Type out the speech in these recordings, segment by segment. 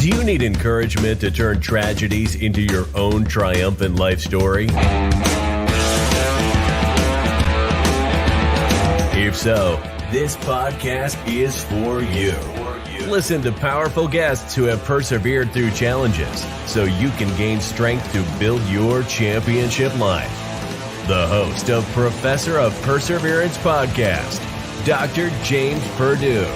Do you need encouragement to turn tragedies into your own triumphant life story? If so, this podcast is for you. Listen to powerful guests who have persevered through challenges so you can gain strength to build your championship life. The host of Professor of Perseverance podcast, Dr. James Purdue.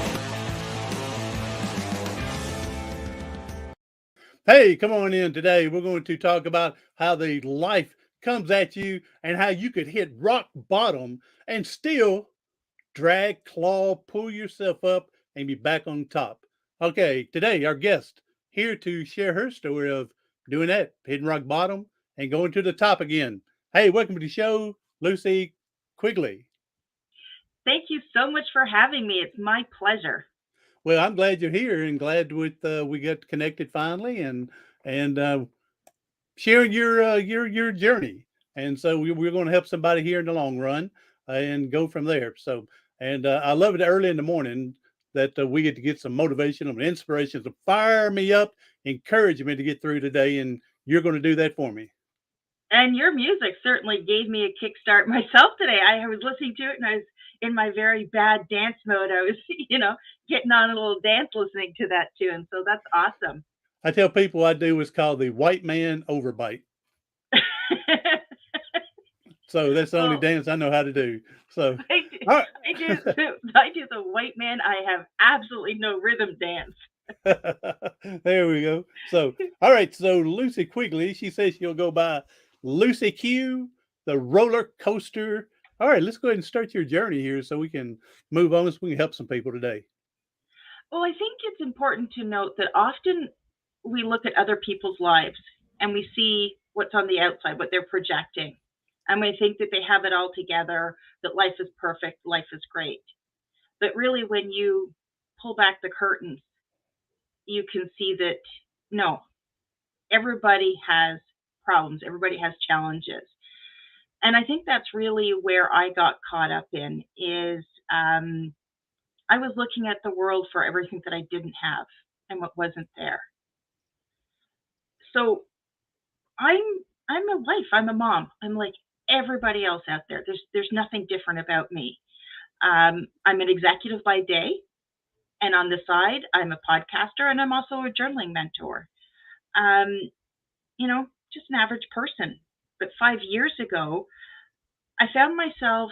Hey, come on in. Today we're going to talk about how the life comes at you and how you could hit rock bottom and still drag, claw, pull yourself up and be back on top. Okay, today our guest here to share her story of doing that, hitting rock bottom and going to the top again. Hey, welcome to the show, Lucie Quigley. Thank you so much for having me. It's my pleasure. Well, I'm glad you're here and glad we got connected finally and sharing your journey. And so we're going to help somebody here in the long run and go from there. So, and I love it early in the morning that we get some motivation and inspiration to fire me up, encourage me to get through today. And you're going to do that for me. And your music certainly gave me a kickstart myself today. I was listening to it and I was in my very bad dance mode. I was, getting on a little dance listening to that tune. So that's awesome. I tell people I do what's called the white man overbite. So that's the only dance I know how to do. So I do the white man. I have absolutely no rhythm dance. There we go. So, all right. So Lucie Quigley, she says she'll go by Lucie Q, the roller coaster. All right, let's go ahead and start your journey here so we can move on so we can help some people today. Well, I think it's important to note that often we look at other people's lives and we see what's on the outside, what they're projecting. And we think that they have it all together, that life is perfect, life is great. But really, when you pull back the curtains, you can see that, no, everybody has problems. Everybody has challenges. And I think that's really where I got caught up in is I was looking at the world for everything that I didn't have and what wasn't there. So I'm a wife. I'm a mom. I'm like everybody else out there. There's nothing different about me. I'm an executive by day, and on the side, I'm a podcaster, and I'm also a journaling mentor. Just an average person. But 5 years ago, I found myself,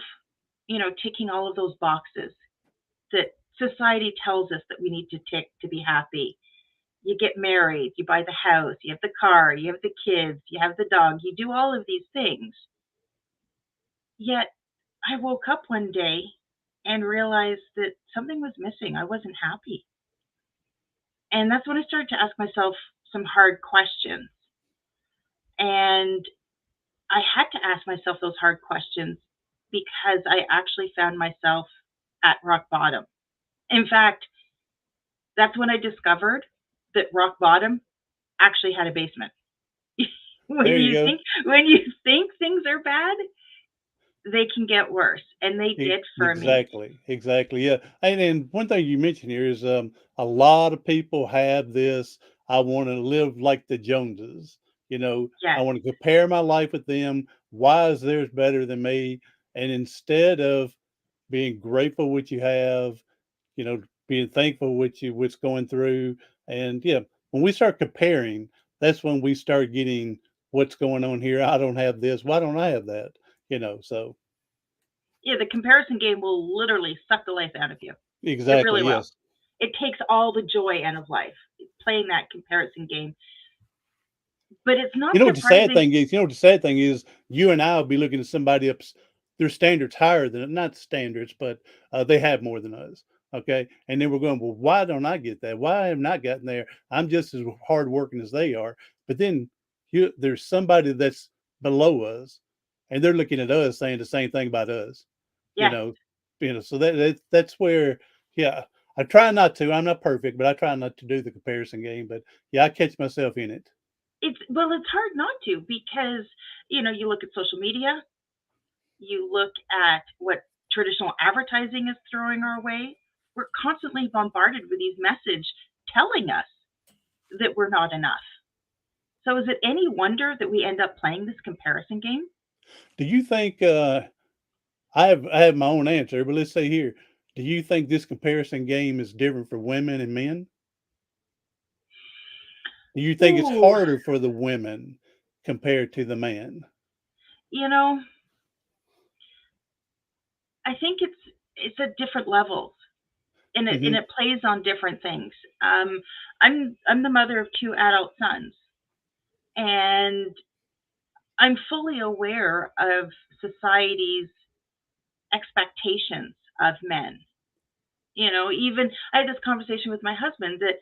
ticking all of those boxes that society tells us that we need to tick to be happy. You get married, you buy the house, you have the car, you have the kids, you have the dog, you do all of these things. Yet I woke up one day and realized that something was missing. I wasn't happy. And that's when I started to ask myself some hard questions. And I had to ask myself those hard questions because I actually found myself at rock bottom. In fact, that's when I discovered that rock bottom actually had a basement. When you think things are bad, they can get worse, and they did for me. Exactly. Yeah. And one thing you mentioned here is a lot of people have this. I want to live like the Joneses. Yes. I want to compare my life with them. Why is theirs better than me? And instead of being grateful what you have, being thankful what's going through. And when we start comparing, that's when we start getting what's going on here. I don't have this. Why don't I have that? So. Yeah, the comparison game will literally suck the life out of you. Exactly. It really will. Yes. It takes all the joy out of life, playing that comparison game. But it's not. What the sad thing is? The sad thing is, you and I will be looking at somebody else. Their standards higher than not standards, but they have more than us. Okay, and then we're going, well, why don't I get that? Why have I not gotten there? I'm just as hard working as they are. But then there's somebody that's below us, and they're looking at us saying the same thing about us. Yeah. So that's where, I try not to. I'm not perfect, but I try not to do the comparison game. But I catch myself in it. It's hard not to because, you look at social media, you look at what traditional advertising is throwing our way. We're constantly bombarded with these messages telling us that we're not enough. So is it any wonder that we end up playing this comparison game? Do you think I have my own answer, but let's say here, do you think this comparison game is different for women and men? Do you think it's Ooh, harder for the women compared to the man? you know, I think it's at different levels, and Mhm. it plays on different things. I'm the mother of two adult sons, and I'm fully aware of society's expectations of men. Even I had this conversation with my husband that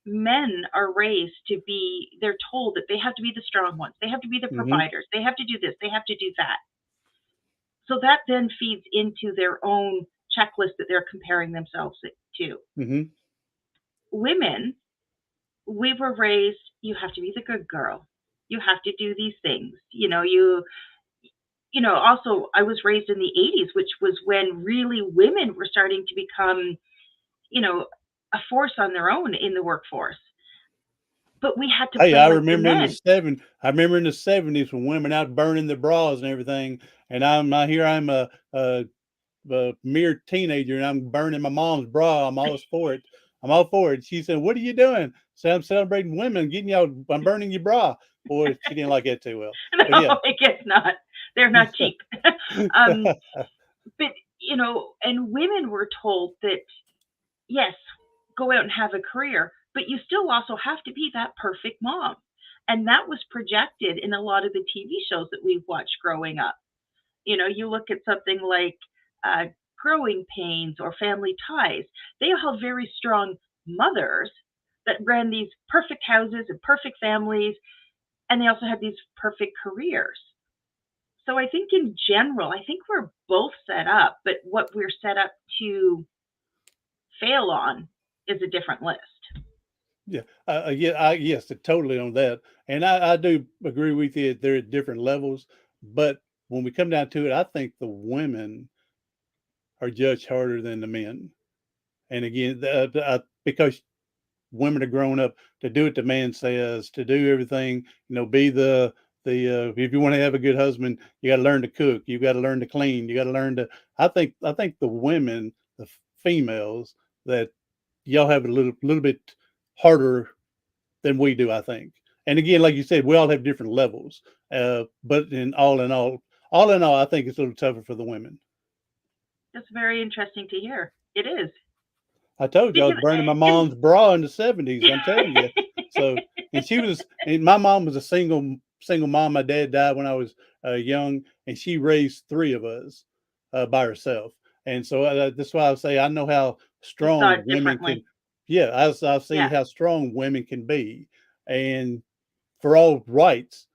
men are raised to be, they're told that they have to be the strong ones, they have to be the Mhm. providers, they have to do this, they have to do that. So that then feeds into their own checklist that they're comparing themselves to. Mhm. Women, we were raised, you have to be the good girl. You have to do these things. Also I was raised in the 80s, which was when really women were starting to become, you know, a force on their own in the workforce. But we had to Hey, play like the men. I remember in the 70s when women out burning their bras and everything, and I'm a mere teenager and I'm burning my mom's bra. I'm all for it. I'm all for it. She said, "What are you doing?" So I'm celebrating women, getting y'all. I'm burning your bra. Boy, she didn't like that too well. But No, yeah. I guess not. They're not cheap. um, but and women were told that yes, go out and have a career, but you still also have to be that perfect mom. And that was projected in a lot of the TV shows that we've watched growing up. You look at something like uh, Growing Pains or Family Ties, they all have very strong mothers that ran these perfect houses and perfect families, and they also had these perfect careers. So I think in general, I think we're both set up, but what we're set up to fail on is a different list. Yeah, yes, totally on that, and I do agree with you. They're at different levels, but when we come down to it, I think the women are judged harder than the men. And again, because women are growing up to do what the man says, to do everything, be if you want to have a good husband, you got to learn to cook, you got to learn to clean, you got to learn to. I think the women, the females, that y'all have a little bit harder than we do. I think, and again, like you said, we all have different levels. But all in all, I think it's a little tougher for the women. That's very interesting to hear. It is I told you I was because burning my in mom's bra in the 70s. I'm telling you. So, and my mom was a single mom. My dad died when I was young, and she raised three of us by herself. And so that's why I say I know how you saw strong it women can. differently. Yeah, I've seen Yeah, how strong women can be, and for all rights,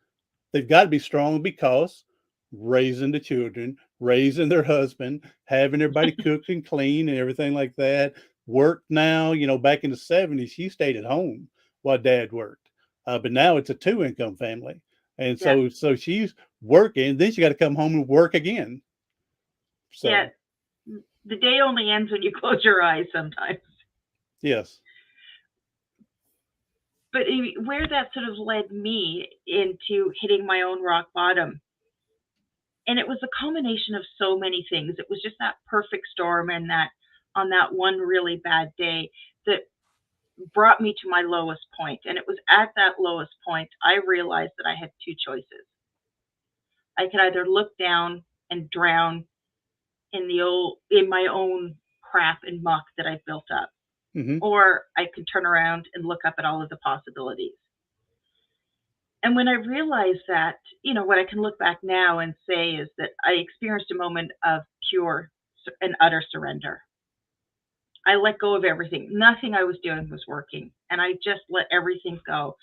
they've got to be strong because raising the children, raising their husband, having everybody cook and clean and everything like that. Work now, back in the 70s, she stayed at home while dad worked. But now it's a two income family. And yeah, so she's working, then she got to come home and work again. yeah. So, The day only ends when you close your eyes sometimes. yes. But where that sort of led me into hitting my own rock bottom, and it was a combination of so many things. It was just that perfect storm, and that on that one really bad day that brought me to my lowest point. And it was at that lowest point I realized that I had two choices. I could either look down and drown in my own crap and muck that I built up, Hmm. or I could turn around and look up at all of the possibilities. And when I realized that, what I can look back now and say is that I experienced a moment of pure and utter surrender. I let go of everything. Nothing I was doing was working, and I just let everything go.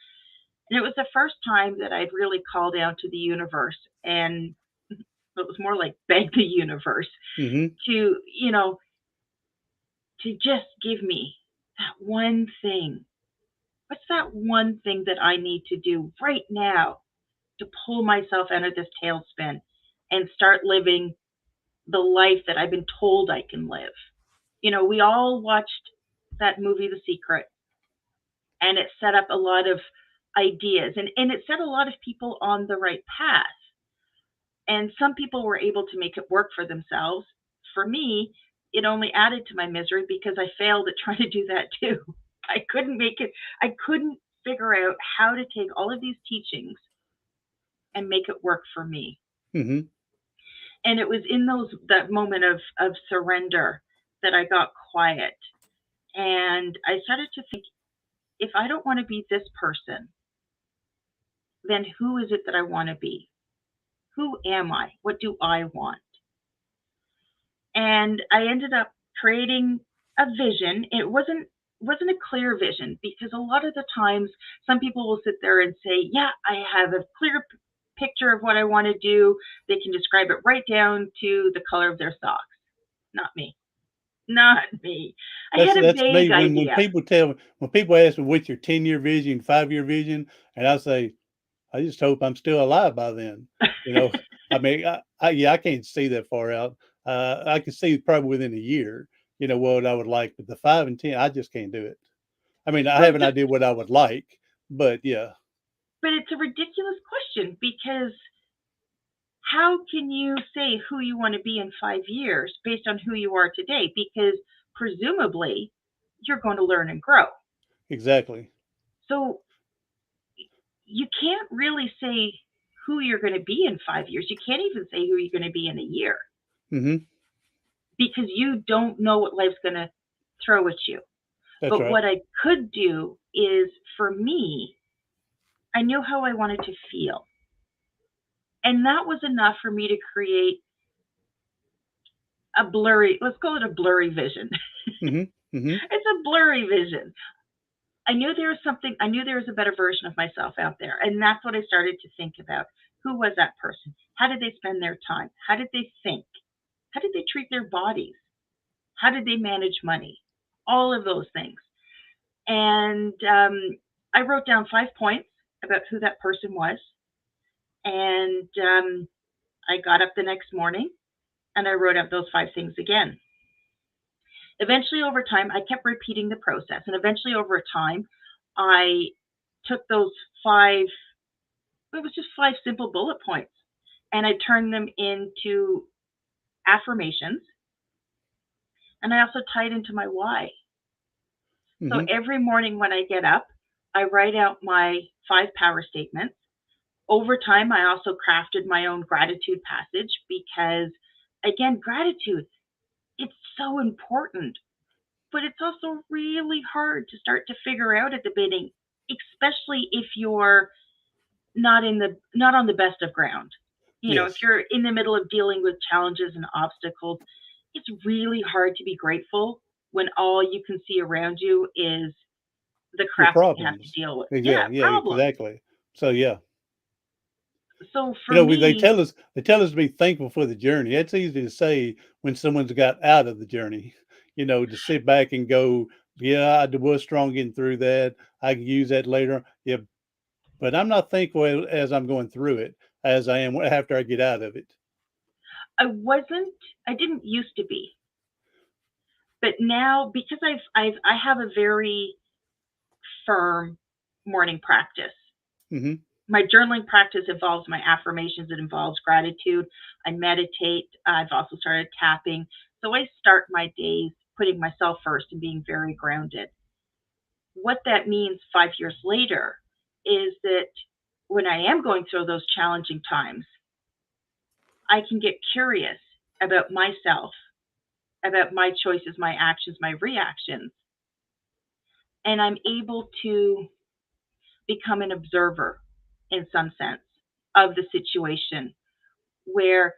And it was the first time that I'd really called out to the universe, and it was more like beg the universe Hmm. to, to just give me that one thing. What's that one thing that I need to do right now to pull myself out of this tailspin and start living the life that I've been told I can live? We all watched that movie, The Secret, and it set up a lot of ideas, and it set a lot of people on the right path. And some people were able to make it work for themselves. For me, it only added to my misery because I failed at trying to do that too. I couldn't make it, I couldn't figure out how to take all of these teachings and make it work for me. Mm-hmm. And it was in that moment of surrender that I got quiet. And I started to think, if I don't want to be this person, then who is it that I want to be? Who am I? What do I want? And I ended up creating a vision. It wasn't a clear vision, because a lot of the times some people will sit there and say, yeah, I have a clear picture of what I want to do. They can describe it right down to the color of their socks. Not me. Not me. I had a That's vague me. When idea. when people ask me what's your 10-year vision, 5-year vision, and I say, I just hope I'm still alive by then. You know, I mean, I can't see that far out. I can see probably within a year, what I would like, but the 5 and 10, I just can't do it. I mean, I Well, have an idea what I would like, but yeah. but it's a ridiculous question, because how can you say who you want to be in 5 years based on who you are today? Because presumably you're going to learn and grow. Exactly. So you can't really say who you're going to be in 5 years. You can't even say who you're going to be in a year, Mm-hmm. because you don't know what life's going to throw at you. That's But right. what I could do is, for me, I knew how I wanted to feel. And that was enough for me to create a blurry, let's call it a blurry vision. Mm-hmm. Mm-hmm. It's a blurry vision. I knew there was something, I knew there was a better version of myself out there. And that's what I started to think about. Who was that person? How did they spend their time? How did they think? How did they treat their bodies? How did they manage money? All of those things. And I wrote down 5 points about who that person was. And I got up the next morning and I wrote out those 5 things again. Eventually, over time, I kept repeating the process. And eventually, over time, I took those 5, it was just 5 simple bullet points, and I turned them into affirmations. And I also tied into my why. So Mm-hmm. every morning when I get up, I write out my 5 power statements. Over time, I also crafted my own gratitude passage, because, again, gratitude, it's so important, but it's also really hard to start to figure out at the beginning, especially if you're not on the best of ground. If Yes. you're in the middle of dealing with challenges and obstacles, it's really hard to be grateful when all you can see around you is the Your crap that you have to problems. deal with. Yeah. Yeah, Yeah. problems. Exactly. So yeah. So for They me, tell us to be thankful for the journey. That's easy to say when someone's got out of the journey. To sit back and go, yeah, I was strong getting through that. I can use that later. Yeah, but I'm not thankful as I'm going through it as I am after I get out of it. I didn't used to be, but now, because I have a very firm morning practice. Mm-hmm. My journaling practice involves my affirmations. It involves gratitude. I meditate. I've also started tapping. So I start my days putting myself first and being very grounded. What that means 5 years later is that when I am going through those challenging times, I can get curious about myself, about my choices, my actions, my reactions, and I'm able to become an observer in some sense of the situation, where,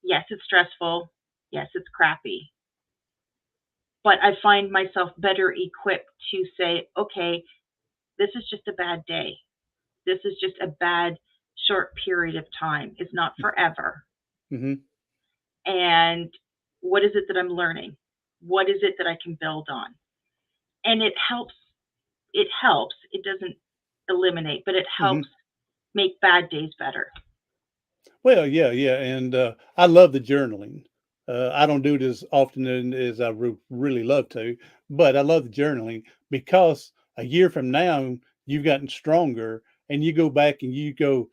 yes, it's stressful, yes, it's crappy, but I find myself better equipped to say, okay, this is just a bad day. This is just a bad short period of time. It's not forever. Mm-hmm. And what is it that I'm learning? What is it that I can build on? And it helps. It helps. It doesn't eliminate, but it Mm-hmm. helps make bad days better. Well, yeah, yeah, and I love the journaling. I don't do it as often as I really love to, but I love the journaling because a year from now, you've gotten stronger, and you go back and you go,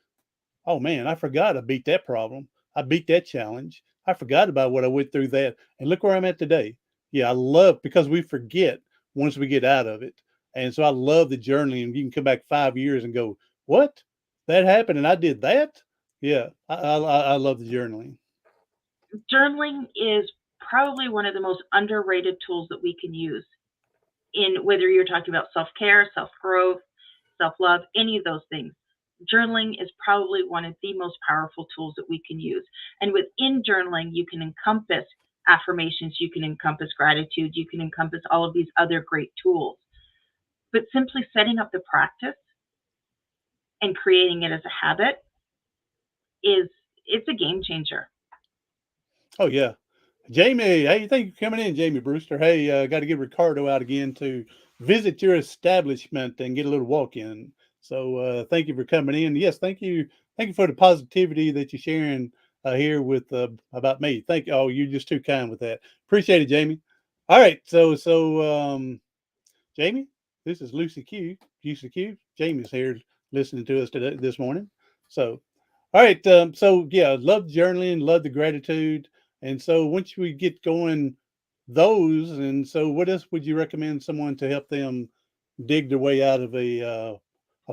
oh man, I forgot I beat that problem. I beat that challenge. I forgot about what I went through that. And look where I'm at today. Yeah, I love because we forget once we get out of it. And so I love the journaling. You can come back 5 years and go, what? That happened and I did that? Yeah, I love the journaling. Journaling is probably one of the most underrated tools that we can use in whether you're talking about self-care, self-growth, self-love, any of those things. Journaling is probably one of the most powerful tools that we can use. And within journaling, you can encompass affirmations, you can encompass gratitude, you can encompass all of these other great tools. But simply setting up the practice and creating it as a habit it's a game changer. Oh yeah. Jamie, hey, thank you for coming in, Jamie Brewster. Hey, got to get Ricardo out again to visit your establishment and get a little walk in. So thank you for coming in. Yes, thank you for the positivity that you're sharing here with about me. Thank you. Oh, you're just too kind with that. Appreciate it, Jamie. All right, so Jamie, this is Lucie Q. Jamie's here listening to us today this morning. So, all right, so yeah, love journaling, love the gratitude. And so once we get going, and so what else would you recommend someone to help them dig their way out of a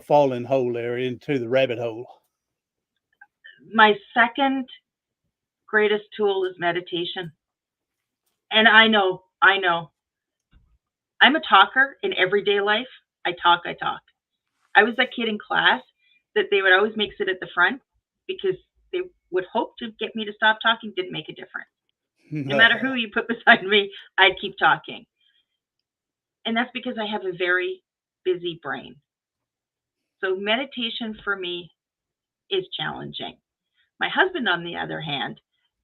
falling hole there into the rabbit hole? My second greatest tool is meditation. And I know, I'm a talker in everyday life. I talk. I was that kid in class that they would always make sit at the front because they would hope to get me to stop talking. Didn't make a difference. No matter who you put beside me, I'd keep talking. And that's because I have a very busy brain. So meditation for me is challenging. My husband, on the other hand,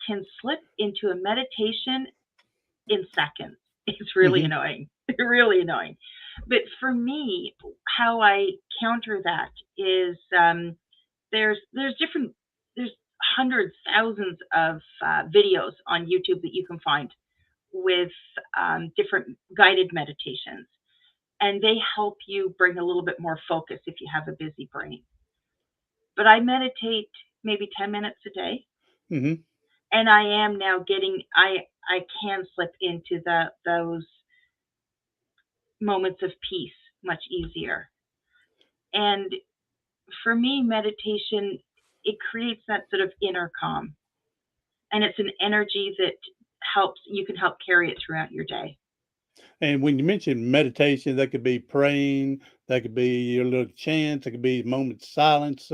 can slip into a meditation in seconds. It's really annoying. Really annoying. But for me, how I counter that is there's hundreds, thousands of videos on YouTube that you can find with different guided meditations, and they help you bring a little bit more focus if you have a busy brain. But I meditate maybe 10 minutes a day. And I am now I can slip into those moments of peace much easier. And for me, meditation, it creates that sort of inner calm. And it's an energy that you can help carry it throughout your day. And when you mention meditation, that could be praying, that could be your little chant, it could be a moment of silence.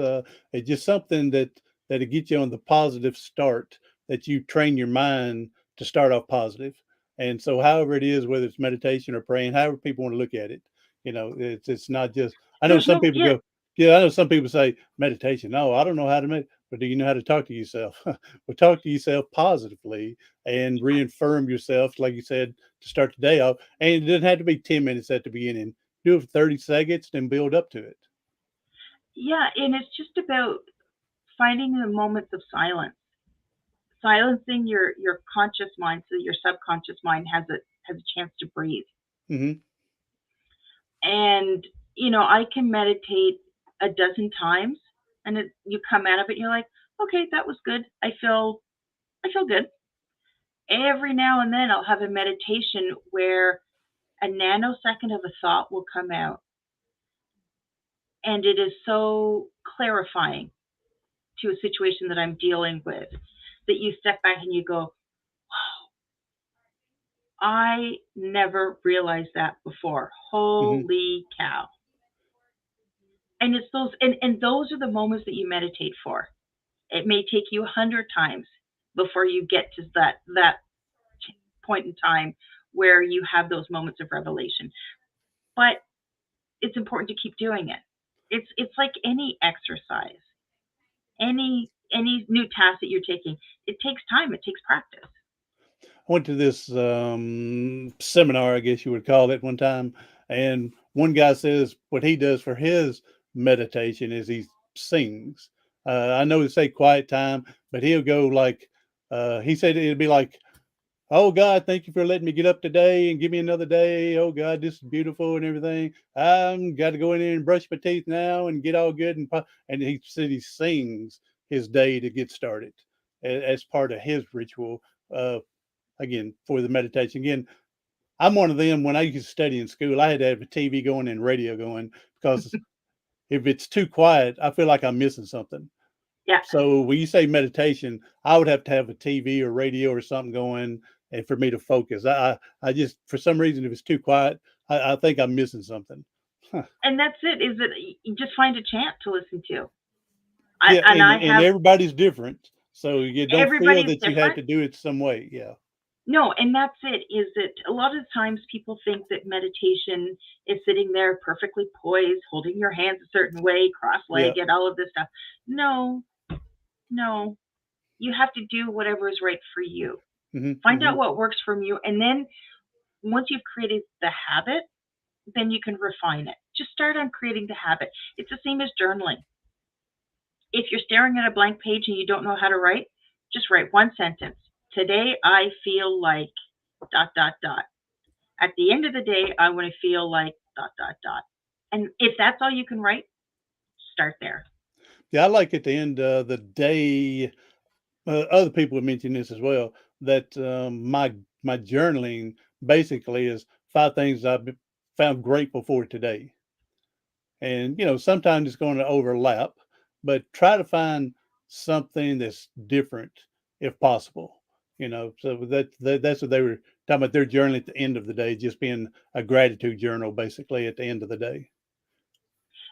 It's just something that'll get you on the positive start, that you train your mind to start off positive. And so, however it is, whether it's meditation or praying, however people want to look at it, it's not just. I know some people go, yeah. I know some people say meditation. No, I don't know how to meditate. But do you know how to talk to yourself? Well, talk to yourself positively and reaffirm yourself, like you said, to start the day off. And it doesn't have to be 10 minutes at the beginning. Do it for 30 seconds, then build up to it. Yeah, and it's just about finding the moments of silence, silencing your conscious mind so that your subconscious mind has a chance to breathe. And I can meditate a dozen times, and you come out of it, and you're like, okay, that was good. I feel good. Every now and then I'll have a meditation where a nanosecond of a thought will come out. And it is so clarifying to a situation that I'm dealing with that you step back and you go, wow, I never realized that before. Holy cow. And it's those, and those are the moments that you meditate for. It may take you 100 times before you get to that point in time where you have those moments of revelation. But it's important to keep doing it. It's like any exercise, any new task that you're taking. It takes time. It takes practice. I went to this seminar, I guess you would call it, one time, and one guy says what he does for his meditation is he sings. I know they say quiet time, but he'll go like he said it'd be like Oh God, thank you for letting me get up today and give me another day. Oh God, this is beautiful and everything. I'm got to go in there and brush my teeth now and get all good. And he said he sings his day to get started as part of his ritual. Uh, Again, for the meditation. Again, I'm one of them. When I used to study in school, I had to have a TV going and radio going because if it's too quiet, I feel like I'm missing something. Yeah. So when you say meditation, I would have to have a TV or radio or something going, and for me to focus. I just for some reason if it's too quiet, I think I'm missing something. Huh. And that's it, is that you just find a chant to listen to. Yeah, And I and have, everybody's different, so you don't feel everybody's that you have different. to do it some way. Yeah, No, and that's it, is that a lot of times people think that meditation is sitting there perfectly poised, holding your hands a certain way, yeah, cross-legged, all of this stuff. No, no. You have to do whatever is right for you. Find hmm out what works for you, and then once you've created the habit, then you can refine it. Just start on creating the habit. It's the same as journaling. If you're staring at a blank page and you don't know how to write, just write one sentence. Today I feel like dot dot dot. At the end of the day, I want to feel like dot dot dot. And if that's all you can write, start there. yeah. I like at the end of the day. Other people have mentioned this as well. That my journaling basically is 5 things found grateful for today. And sometimes it's going to overlap, but try to find something that's different if possible. So that's what they were talking about, their journal at the end of the day, just being a gratitude journal basically at the end of the day.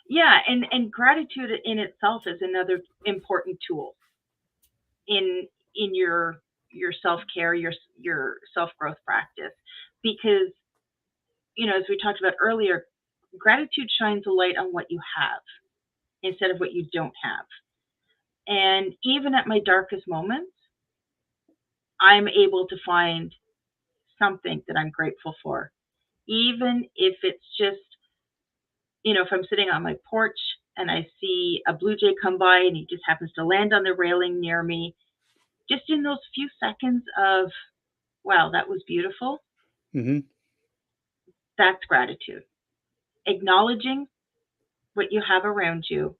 Yeah, and gratitude in itself is another important tool in your self-care, your self-growth practice, because as we talked about earlier, gratitude shines a light on what you have instead of what you don't have. And even at my darkest moments, I'm able to find something that I'm grateful for. Even if it's just, if I'm sitting on my porch and I see a blue jay come by and he just happens to land on the railing near me, just in those few seconds of, wow, that was beautiful, hmm that's gratitude. Acknowledging what you have around you,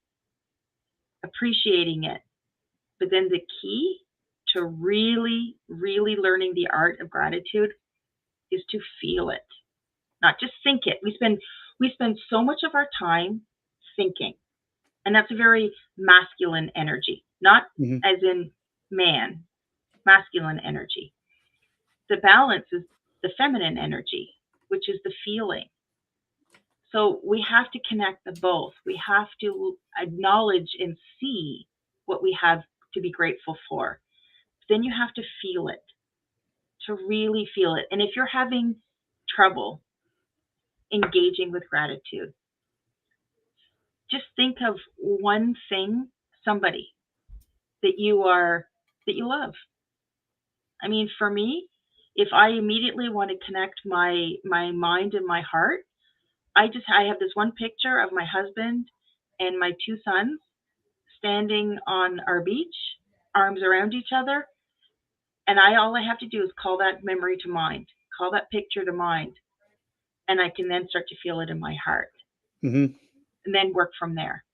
appreciating it. But then the key to really, really learning the art of gratitude is to feel it, not just think it. We spend so much of our time thinking, and that's a very masculine energy, not hmm as in man, masculine energy. The balance is the feminine energy, which is the feeling. So we have to connect the both. We have to acknowledge and see what we have to be grateful for. Then you have to feel it, to really feel it. And if you're having trouble engaging with gratitude, just think of one thing, somebody that you love. I mean, for me, if I immediately want to connect my mind and my heart, I have this one picture of my husband and my two sons standing on our beach, arms around each other, and all I have to do is call that memory to mind, call that picture to mind, and I can then start to feel it in my heart, hmm and then work from there.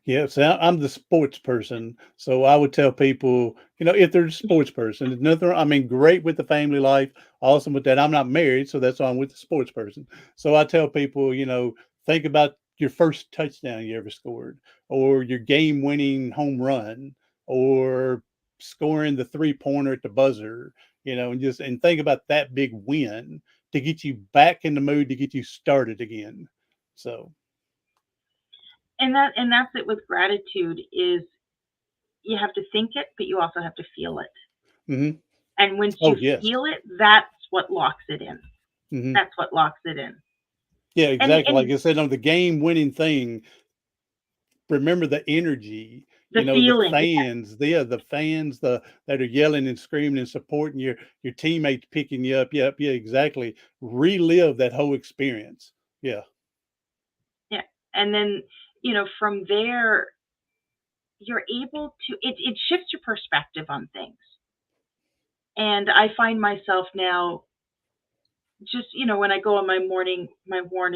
Yeah, so I'm the sports person, so I would tell people, if they're a sports person, there's nothing. I mean, great with the family life, awesome with that. I'm not married, so that's why I'm with the sports person. So I tell people, think about your first touchdown you ever scored, or your game-winning home run, or scoring the three-pointer at the buzzer, and think about that big win to get you back in the mood to get you started again. So, And that's it with gratitude, is you have to think it, but you also have to feel it. hmm And once oh you yes. feel it, that's what locks it in. hmm That's what locks it in. Yeah, And exactly. Like and I said on the game winning thing, remember the energy, the the feeling, yeah. fans, the fans that are yelling and screaming and supporting your teammates picking you up. Yeah, yeah, exactly. Relive that whole experience. Yeah. Yeah. And then, from there, you're able to, it shifts your perspective on things. And I find myself now just, when I go on my morning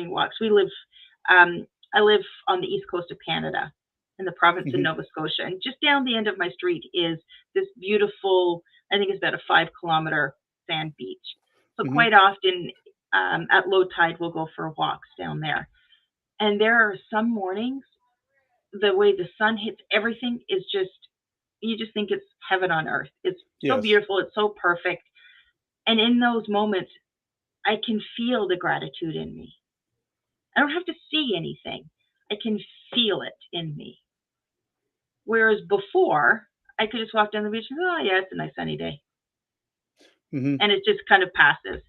walks. I live on the east coast of Canada in the province of Hmm. Nova Scotia, and just down the end of my street is this beautiful, I think it's about a 5 kilometer sand beach. So Hmm. quite often, at low tide, we'll go for walks down there. And there are some mornings, the way the sun hits everything is just, you just think it's heaven on earth. It's so Yes. beautiful. It's so perfect. And in those moments, I can feel the gratitude in me. I don't have to see anything. I can feel it in me. Whereas before, I could just walk down the beach and go, oh, yeah, it's a nice sunny day. Hmm. And it just kind of passes.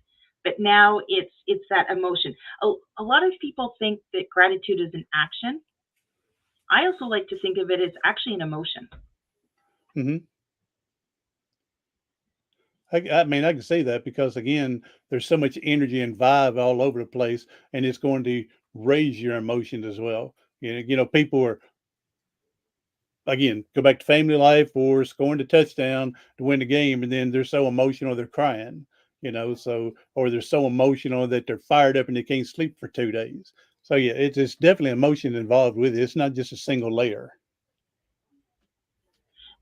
But now it's that emotion. A lot of people think that gratitude is an action. I also like to think of it as actually an emotion. Hmm. I mean, I can see that because again, there's so much energy and vibe all over the place, and it's going to raise your emotions as well. People are again go back to family life or scoring the touchdown to win the game, and then they're so emotional they're crying. So or they're so emotional that they're fired up and they can't sleep for 2 days. So yeah, it's definitely emotion involved with it. It's not just a single layer.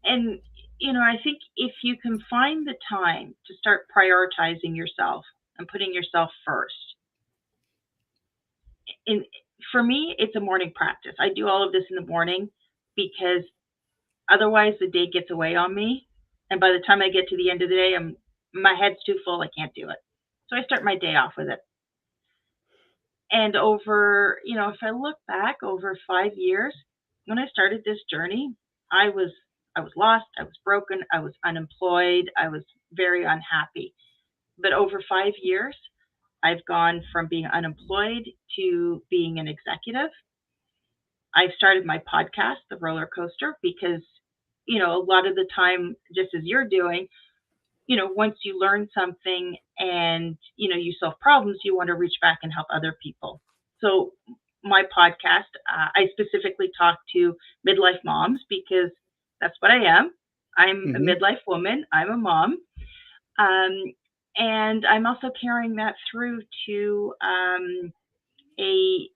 And, I think if you can find the time to start prioritizing yourself and putting yourself first, in for me, it's a morning practice. I do all of this in the morning because otherwise the day gets away on me. And by the time I get to the end of the day, my head's too full. I can't do it. So I start my day off with it. And if I look back over 5 years, when I started this journey, I was I was lost, I was broken, I was unemployed, I was very unhappy. But over 5 years, I've gone from being unemployed to being an executive. I've started my podcast, The Roller Coaster, because, a lot of the time, just as you're doing, once you learn something and, you solve problems, you want to reach back and help other people. So, my podcast, I specifically talk to midlife moms because that's what I am. I'm a Hmm. midlife woman, I'm a mom. Um, and I'm also carrying that through to a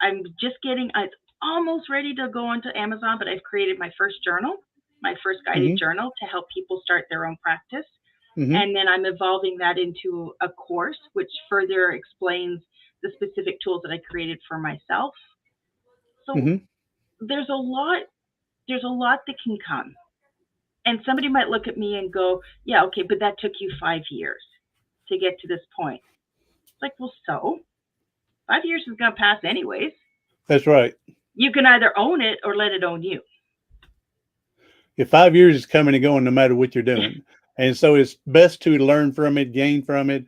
I'm just getting, it's almost ready to go onto Amazon, but I've created my first journal, my first guided Hmm. journal to help people start their own practice. Hmm. And then I'm evolving that into a course, which further explains the specific tools that I created for myself. So Hmm. there's a lot, there's a lot that can come. And somebody might look at me and go, yeah, okay, but that took you 5 years to get to this point. It's like, well, so 5 years is going to pass anyways. That's right. You can either own it or let it own you. If 5 years is coming and going, no matter what you're doing. And so it's best to learn from it, gain from it.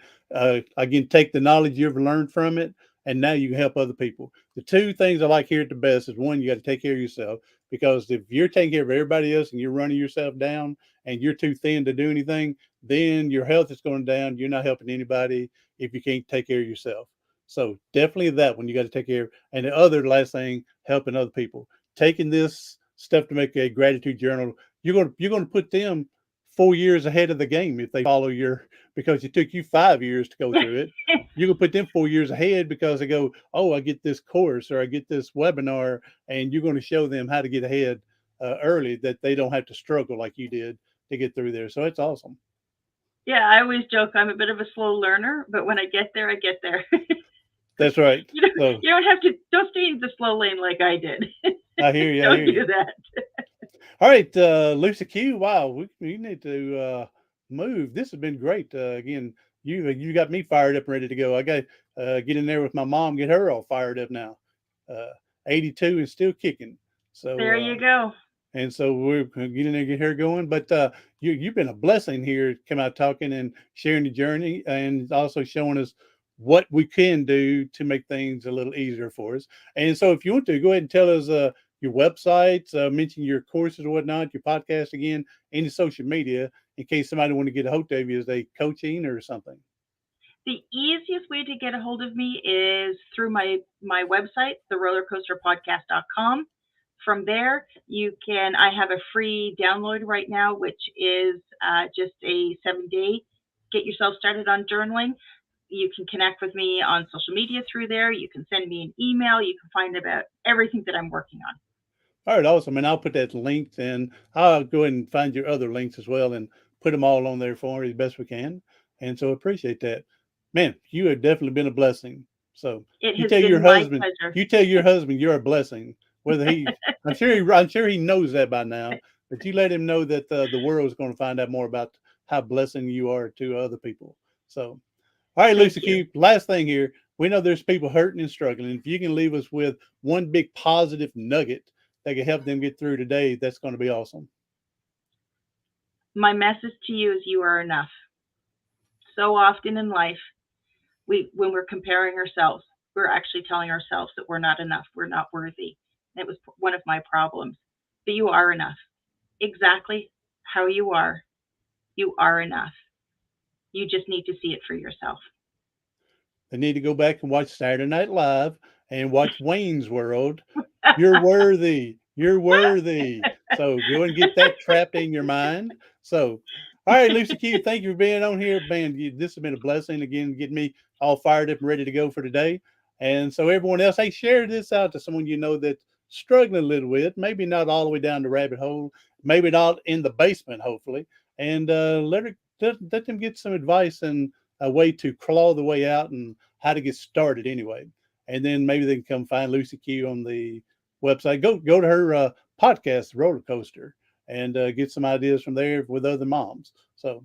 Again, take the knowledge you've learned from it, and now you can help other people. The two things I like here at the best is one, you got to take care of yourself because if you're taking care of everybody else and you're running yourself down and you're too thin to do anything, then your health is going down. You're not helping anybody if you can't take care of yourself. So definitely that one you got to take care of. And the other last thing, helping other people. Taking this stuff to make a gratitude journal, you're going to put them 4 years ahead of the game if they follow your, because it took you 5 years to go through it. You can put them 4 years ahead because they go, oh, I get this course or I get this webinar, and you're going to show them how to get ahead early, that they don't have to struggle like you did to get through there. So it's awesome. Yeah, I always joke I'm a bit of a slow learner, but when I get there, I get there. That's right. you don't So you don't have to don't stay in the slow lane like I did. I hear you. I Don't hear you. do that. All right, Lucy Q. Wow, we need to move. This has been great. Again, you got me fired up and ready to go. I got get in there with my mom, get her all fired up now. Uh, 82 and still kicking. So There you go. and so we're getting there, get her going. But you've been a blessing here, come out talking and sharing the journey, and also showing us what we can do to make things a little easier for us. And so, if you want to go ahead and tell us your websites, mention your courses or whatnot, your podcast again, any social media, in case somebody want to get a hold of you, is they coaching or something. The easiest way to get a hold of me is through my website, therollercoasterpodcast.com. From there, I have a free download right now, which is just a 7-day, get yourself started on journaling. You can connect with me on social media through there. You can send me an email. You can find about everything that I'm working on. All right, awesome. And I'll put that linked, and I'll go ahead and find your other links as well and put them all on there for you as best we can. And so appreciate that. Man, you have definitely been a blessing. So It you has tell your been my husband, pleasure. you tell your husband you're a blessing. Whether I'm sure he knows that by now, but you let him know that the world is going to find out more about how blessing you are to other people. So, all right, Lucie Q, last thing here. We know there's people hurting and struggling. If you can leave us with one big positive nugget that can help them get through today, that's going to be awesome. My message to you is you are enough. So often in life, when we're comparing ourselves, we're actually telling ourselves that we're not enough, we're not worthy. And it was one of my problems. But you are enough. Exactly how you are enough. You just need to see it for yourself. They need to go back and watch Saturday Night Live and watch Wayne's World. You're worthy. You're worthy. So go and get that trapped in your mind. So, all right, Lucie Q, thank you for being on here. Man, this has been a blessing again, getting me all fired up and ready to go for today. And so everyone else, hey, share this out to someone you know that's struggling a little with, maybe not all the way down the rabbit hole, maybe not in the basement, hopefully, and let them get some advice and a way to claw the way out and how to get started anyway. And then maybe they can come find Lucie Q on the website. Go to her podcast, Roller Coaster, and get some ideas from there with other moms. So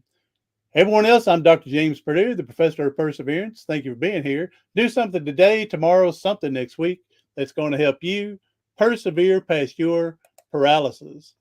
everyone else, I'm Dr. James Perdue, the professor of perseverance. Thank you for being here. Do something today, tomorrow, something next week that's going to help you persevere past your paralysis.